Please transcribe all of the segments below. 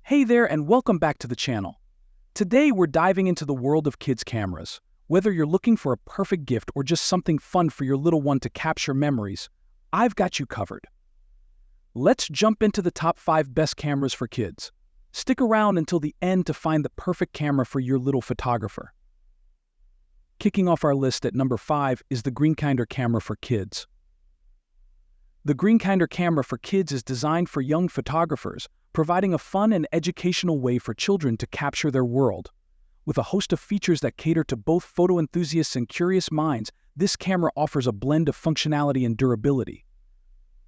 Hey there and welcome back to the channel. Today we're diving into the world of kids' cameras. Whether you're looking for a perfect gift or just something fun for your little one to capture memories, I've got you covered. Let's jump into the top 5 best cameras for kids. Stick around until the end to find the perfect camera for your little photographer. Kicking off our list at number 5 is the Greenkinder camera for kids. The Greenkinder camera for kids is designed for young photographers, providing a fun and educational way for children to capture their world. With a host of features that cater to both photo enthusiasts and curious minds, this camera offers a blend of functionality and durability.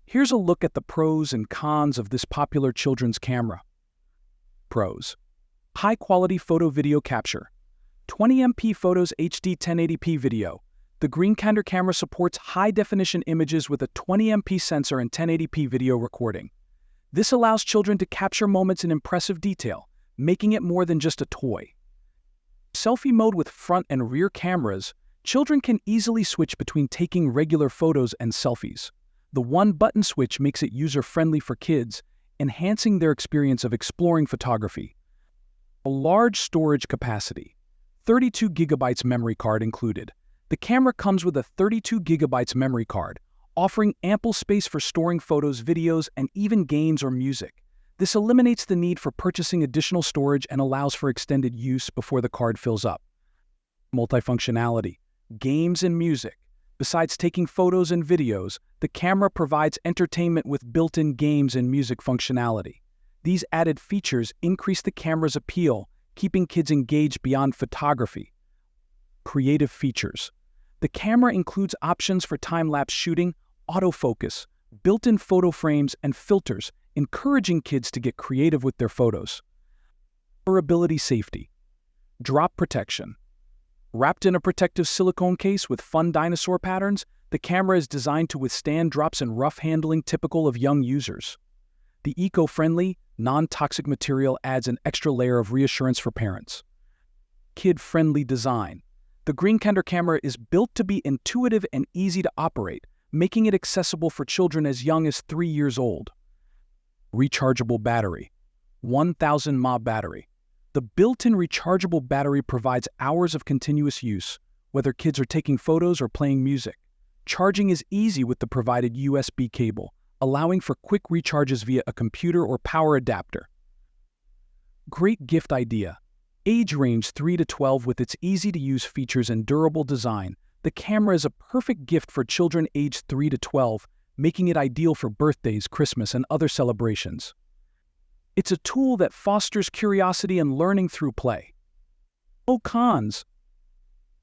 Here's a look at the pros and cons of this popular children's camera. Pros: high-quality photo-video capture. 20MP photos HD 1080p video. The Greenkinder camera supports high-definition images with a 20MP sensor and 1080p video recording. This allows children to capture moments in impressive detail, making it more than just a toy. Selfie mode with front and rear cameras, children can easily switch between taking regular photos and selfies. The one-button switch makes it user-friendly for kids, enhancing their experience of exploring photography. A large storage capacity. 32 GB memory card included. The camera comes with a 32 GB memory card, offering ample space for storing photos, videos, and even games or music. This eliminates the need for purchasing additional storage and allows for extended use before the card fills up. Multifunctionality, games and music. Besides taking photos and videos, the camera provides entertainment with built-in games and music functionality. These added features increase the camera's appeal, keeping kids engaged beyond photography. Creative features. The camera includes options for time-lapse shooting, autofocus, built-in photo frames, and filters, encouraging kids to get creative with their photos. Durability safety. Drop protection. Wrapped in a protective silicone case with fun dinosaur patterns, the camera is designed to withstand drops and rough handling typical of young users. The eco-friendly, non-toxic material adds an extra layer of reassurance for parents. Kid-friendly design. The Greenkinder camera is built to be intuitive and easy to operate, making it accessible for children as young as 3 years old. Rechargeable battery. 1000 mAh battery. The built-in rechargeable battery provides hours of continuous use, whether kids are taking photos or playing music. Charging is easy with the provided USB cable, allowing for quick recharges via a computer or power adapter. Great gift idea. Age range 3 to 12. With its easy-to-use features and durable design, the camera is a perfect gift for children aged 3 to 12, making it ideal for birthdays, Christmas, and other celebrations. It's a tool that fosters curiosity and learning through play. No cons.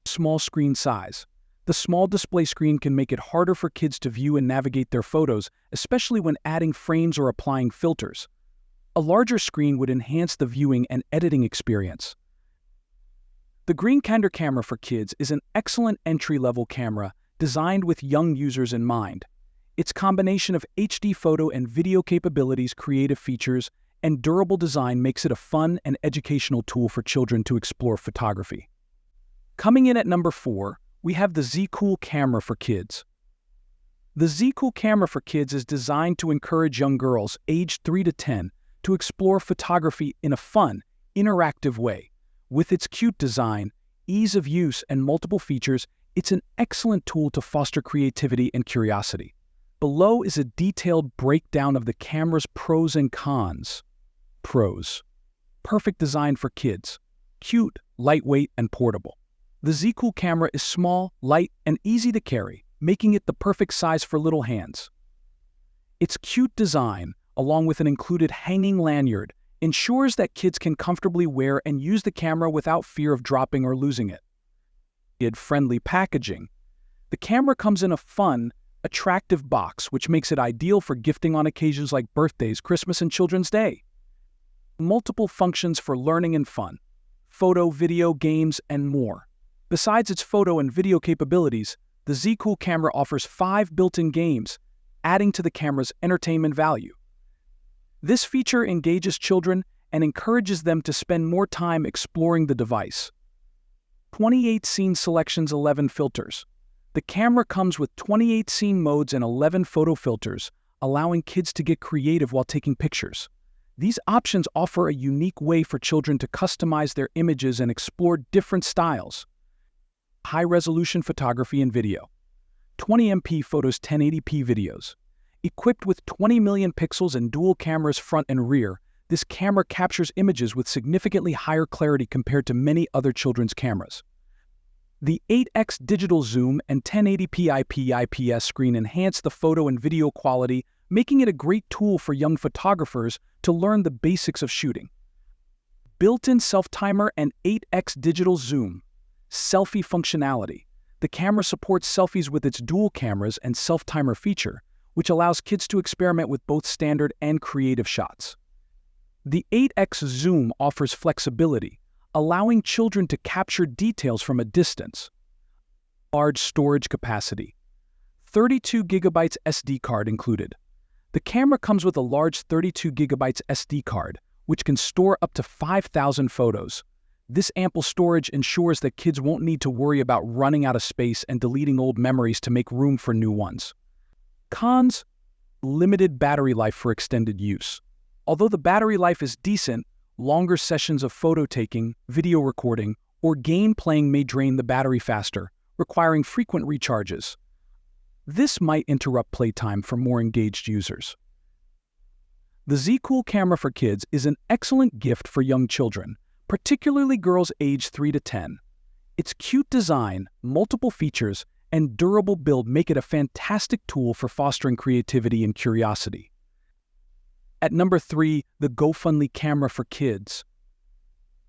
Small screen size. The small display screen can make it harder for kids to view and navigate their photos, especially when adding frames or applying filters. A larger screen would enhance the viewing and editing experience. The Greenkinder camera for kids is an excellent entry-level camera designed with young users in mind. Its combination of HD photo and video capabilities, creative features, and durable design makes it a fun and educational tool for children to explore photography. Coming in at number 4, we have the Zeacool camera for kids. The Zeacool camera for kids is designed to encourage young girls aged 3 to 10 to explore photography in a fun, interactive way. With its cute design, ease of use, and multiple features, it's an excellent tool to foster creativity and curiosity. Below is a detailed breakdown of the camera's pros and cons. Pros: perfect design for kids. Cute, lightweight, and portable. The Zeacool camera is small, light, and easy to carry, making it the perfect size for little hands. Its cute design, along with an included hanging lanyard, ensures that kids can comfortably wear and use the camera without fear of dropping or losing it. Kid-friendly packaging. The camera comes in a fun, attractive box, which makes it ideal for gifting on occasions like birthdays, Christmas, and Children's Day. Multiple functions for learning and fun. Photo, video, games, and more. Besides its photo and video capabilities, the Zeacool camera offers 5 built-in games, adding to the camera's entertainment value. This feature engages children and encourages them to spend more time exploring the device. 28 scene selections, 11 filters. The camera comes with 28 scene modes and 11 photo filters, allowing kids to get creative while taking pictures. These options offer a unique way for children to customize their images and explore different styles. High-resolution photography and video. 20MP photos, 1080p videos. Equipped with 20 million pixels and dual cameras front and rear, this camera captures images with significantly higher clarity compared to many other children's cameras. The 8x digital zoom and 1080p IPS screen enhance the photo and video quality, making it a great tool for young photographers to learn the basics of shooting. Built-in self-timer and 8x digital zoom. Selfie functionality. The camera supports selfies with its dual cameras and self-timer feature, which allows kids to experiment with both standard and creative shots. The 8x zoom offers flexibility, allowing children to capture details from a distance. Large storage capacity. 32 GB SD card included. The camera comes with a large 32 GB SD card, which can store up to 5,000 photos. This ample storage ensures that kids won't need to worry about running out of space and deleting old memories to make room for new ones. Cons: limited battery life for extended use. Although the battery life is decent, longer sessions of photo taking, video recording, or game playing may drain the battery faster, requiring frequent recharges. This might interrupt playtime for more engaged users. The Zeacool camera for kids is an excellent gift for young children, particularly girls aged 3 to 10. Its cute design, multiple features, and durable build make it a fantastic tool for fostering creativity and curiosity. At number 3, the Gofunly camera for kids.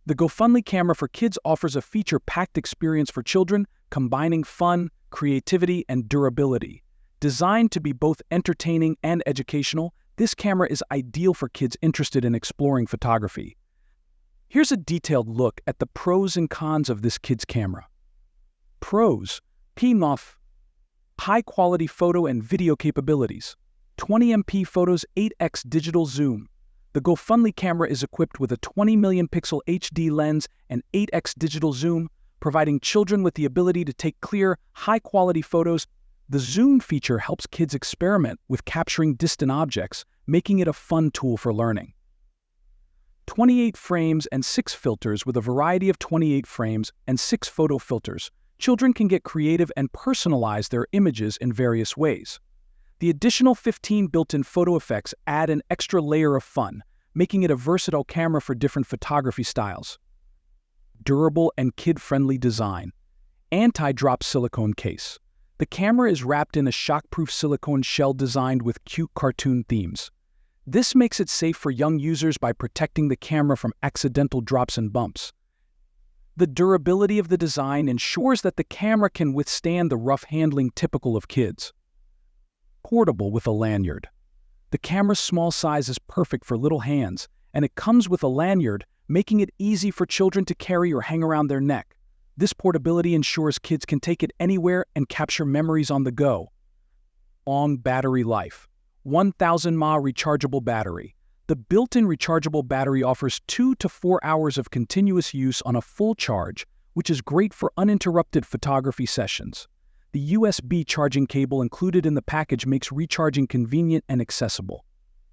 The Gofunly camera for kids offers a feature-packed experience for children, combining fun, creativity, and durability. Designed to be both entertaining and educational, this camera is ideal for kids interested in exploring photography. Here's a detailed look at the pros and cons of this kid's camera. Pros: PMOF, high-quality photo and video capabilities. 20MP photos, 8x digital zoom. The Gofunly camera is equipped with a 20 million pixel HD lens and 8x digital zoom, providing children with the ability to take clear, high-quality photos. The zoom feature helps kids experiment with capturing distant objects, making it a fun tool for learning. 28 frames and 6 filters. With a variety of 28 frames and 6 photo filters, children can get creative and personalize their images in various ways. The additional 15 built-in photo effects add an extra layer of fun, making it a versatile camera for different photography styles. Durable and kid-friendly design. Anti-drop silicone case. The camera is wrapped in a shock-proof silicone shell designed with cute cartoon themes. This makes it safe for young users by protecting the camera from accidental drops and bumps. The durability of the design ensures that the camera can withstand the rough handling typical of kids. Portable with a lanyard. The camera's small size is perfect for little hands, and it comes with a lanyard, making it easy for children to carry or hang around their neck. This portability ensures kids can take it anywhere and capture memories on the go. Long battery life. 1000 mAh rechargeable battery. The built-in rechargeable battery offers 2 to 4 hours of continuous use on a full charge, which is great for uninterrupted photography sessions. The USB charging cable included in the package makes recharging convenient and accessible.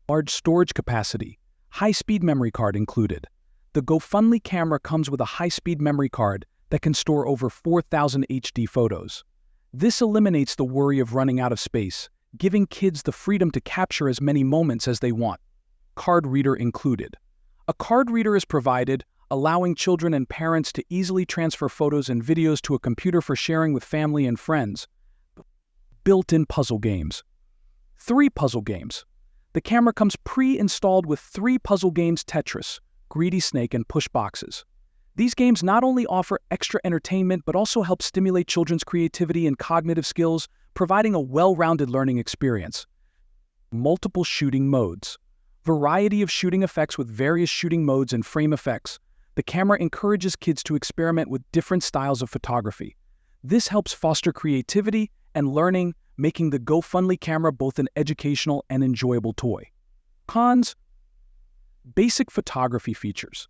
Large storage capacity. High-speed memory card included. The Gofunly camera comes with a high-speed memory card that can store over 4,000 HD photos. This eliminates the worry of running out of space, giving kids the freedom to capture as many moments as they want. Card reader included. A card reader is provided, allowing children and parents to easily transfer photos and videos to a computer for sharing with family and friends. Built-in puzzle games. 3 puzzle games. The camera comes pre-installed with 3 puzzle games: Tetris, Greedy Snake, and Push Boxes. These games not only offer extra entertainment but also help stimulate children's creativity and cognitive skills, providing a well-rounded learning experience. Multiple shooting modes. Variety of shooting effects with various shooting modes and frame effects. The camera encourages kids to experiment with different styles of photography. This helps foster creativity and learning, making the Gofunly camera both an educational and enjoyable toy. Cons: basic photography features.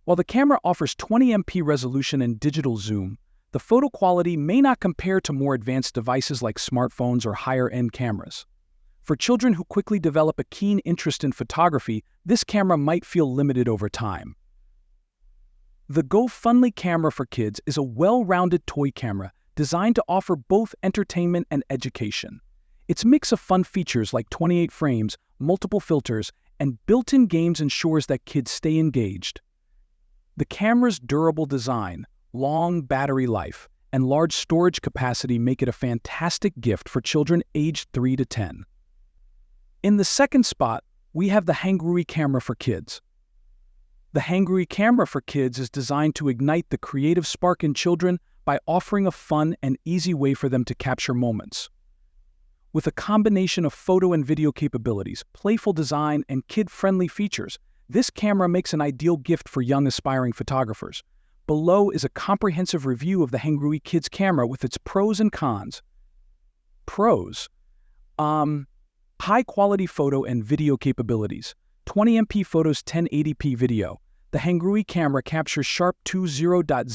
While the camera offers 20MP resolution and digital zoom, the photo quality may not compare to more advanced devices like smartphones or higher-end cameras. For children who quickly develop a keen interest in photography, this camera might feel limited over time. The Gofunly camera for kids is a well-rounded toy camera designed to offer both entertainment and education. Its mix of fun features like 28 frames, multiple filters, and built-in games ensures that kids stay engaged. The camera's durable design, long battery life, and large storage capacity make it a fantastic gift for children aged 3 to 10. In the second spot, we have the Hangrui camera for kids. The Hangrui camera for kids is designed to ignite the creative spark in children by offering a fun and easy way for them to capture moments. With a combination of photo and video capabilities, playful design, and kid-friendly features, this camera makes an ideal gift for young aspiring photographers. Below is a comprehensive review of the Hangrui Kids camera with its pros and cons. Pros. High-quality photo and video capabilities. 20MP photos, 1080p video. The Hangrui camera captures sharp 20.0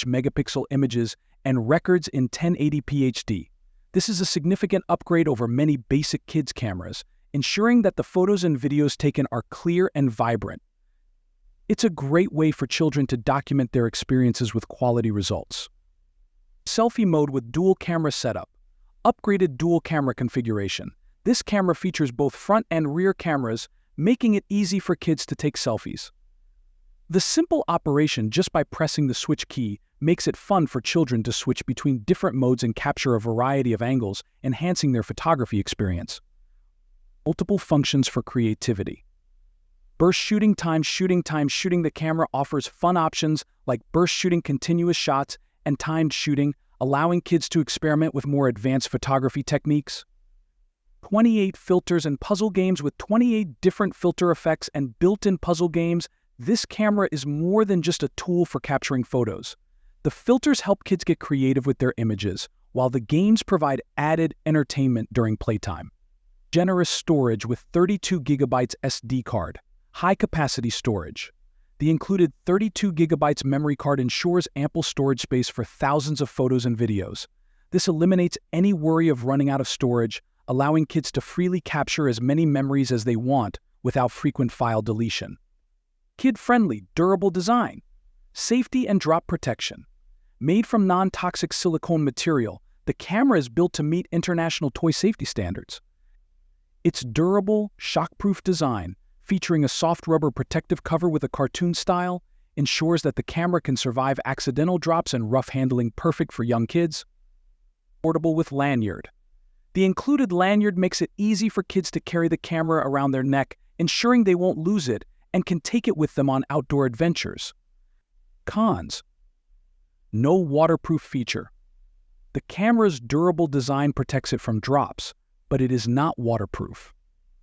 megapixel images and records in 1080p HD. This is a significant upgrade over many basic kids cameras, ensuring that the photos and videos taken are clear and vibrant. It's a great way for children to document their experiences with quality results. Selfie mode with dual camera setup. Upgraded dual camera configuration. This camera features both front and rear cameras, making it easy for kids to take selfies. The simple operation just by pressing the switch key makes it fun for children to switch between different modes and capture a variety of angles, enhancing their photography experience. Multiple functions for creativity. Burst shooting time. The camera offers fun options like burst shooting, continuous shots, and timed shooting, allowing kids to experiment with more advanced photography techniques. 28 filters and puzzle games. With 28 different filter effects and built-in puzzle games, this camera is more than just a tool for capturing photos. The filters help kids get creative with their images, while the games provide added entertainment during playtime. Generous storage with 32 GB SD card. High-capacity storage. The included 32 GB memory card ensures ample storage space for thousands of photos and videos. This eliminates any worry of running out of storage, allowing kids to freely capture as many memories as they want without frequent file deletion. Kid-friendly, durable design. Safety and drop protection. Made from non-toxic silicone material, the camera is built to meet international toy safety standards. Its durable, shockproof design, featuring a soft rubber protective cover with a cartoon style, ensures that the camera can survive accidental drops and rough handling, perfect for young kids. Portable with lanyard. The included lanyard makes it easy for kids to carry the camera around their neck, ensuring they won't lose it and can take it with them on outdoor adventures. Cons. No waterproof feature. The camera's durable design protects it from drops, but it is not waterproof.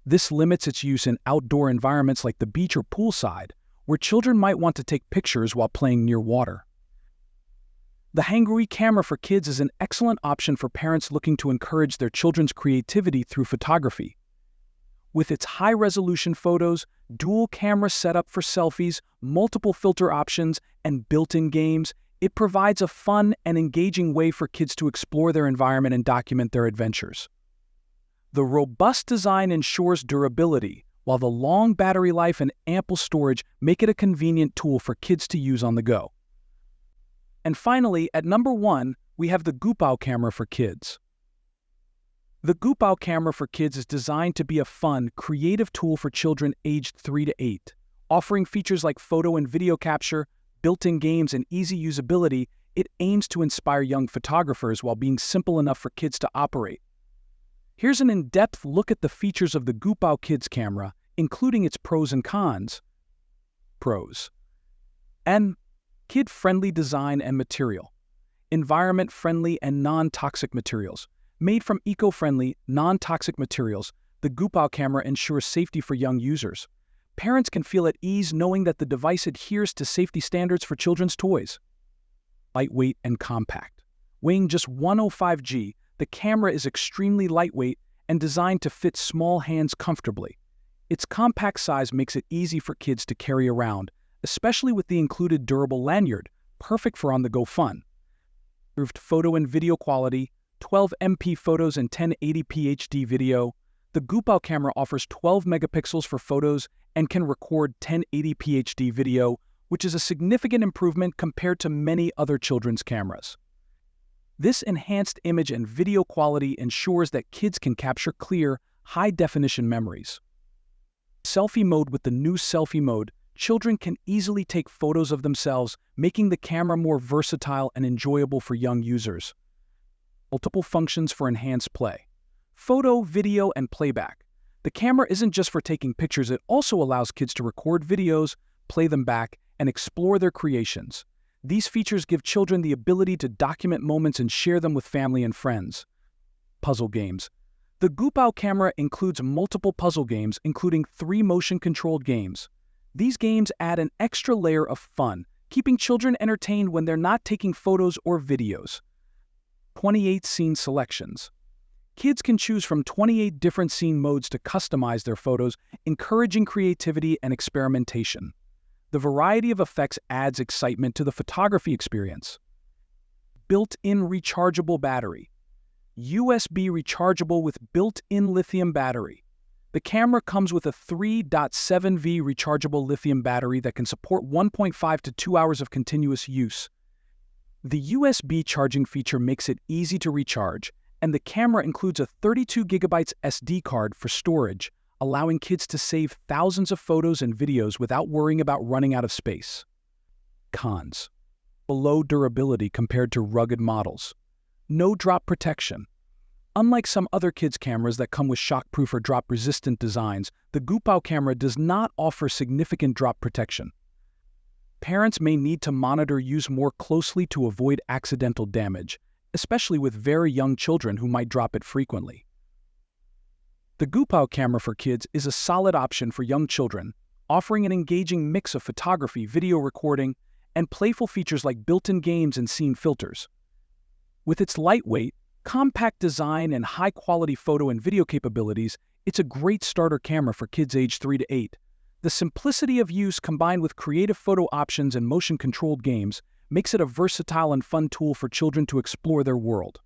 This limits its use in outdoor environments like the beach or poolside, where children might want to take pictures while playing near water. The Hangrui camera for kids is an excellent option for parents looking to encourage their children's creativity through photography. With its high-resolution photos, dual camera setup for selfies, multiple filter options, and built-in games, it provides a fun and engaging way for kids to explore their environment and document their adventures. The robust design ensures durability, while the long battery life and ample storage make it a convenient tool for kids to use on the go. And finally, at number 1, we have the Goopow camera for kids. The Goopow camera for kids is designed to be a fun, creative tool for children aged 3 to 8. Offering features like photo and video capture, built-in games, and easy usability, it aims to inspire young photographers while being simple enough for kids to operate. Here's an in-depth look at the features of the Goopow Kids camera, including its pros and cons. Pros. Kid-friendly design and material. Environment-friendly and non-toxic materials. Made from eco-friendly, non-toxic materials, the Goopow camera ensures safety for young users. Parents can feel at ease knowing that the device adheres to safety standards for children's toys. Lightweight and compact. Weighing just 105 g, the camera is extremely lightweight and designed to fit small hands comfortably. Its compact size makes it easy for kids to carry around, especially with the included durable lanyard, perfect for on-the-go fun. Improved photo and video quality, 12MP photos and 1080p HD video. The Goopow camera offers 12 megapixels for photos and can record 1080p HD video, which is a significant improvement compared to many other children's cameras. This enhanced image and video quality ensures that kids can capture clear, high-definition memories. Selfie mode. With the new selfie mode, children can easily take photos of themselves, making the camera more versatile and enjoyable for young users. Multiple functions for enhanced play. Photo, video, and playback. The camera isn't just for taking pictures, it also allows kids to record videos, play them back, and explore their creations. These features give children the ability to document moments and share them with family and friends. Puzzle games. The Goopow camera includes multiple puzzle games, including 3 motion-controlled games. These games add an extra layer of fun, keeping children entertained when they're not taking photos or videos. 28 scene selections. Kids can choose from 28 different scene modes to customize their photos, encouraging creativity and experimentation. The variety of effects adds excitement to the photography experience. Built-in rechargeable battery. USB rechargeable with built-in lithium battery. The camera comes with a 3.7V rechargeable lithium battery that can support 1.5 to 2 hours of continuous use. The USB charging feature makes it easy to recharge, and the camera includes a 32GB SD card for storage, allowing kids to save thousands of photos and videos without worrying about running out of space. Cons. Below durability compared to rugged models. No drop protection. Unlike some other kids' cameras that come with shockproof or drop-resistant designs, the Goopow camera does not offer significant drop protection. Parents may need to monitor use more closely to avoid accidental damage, especially with very young children who might drop it frequently. The Goopow camera for kids is a solid option for young children, offering an engaging mix of photography, video recording, and playful features like built-in games and scene filters. With its lightweight, compact design and high-quality photo and video capabilities, it's a great starter camera for kids aged 3 to 8. The simplicity of use combined with creative photo options and motion-controlled games makes it a versatile and fun tool for children to explore their world.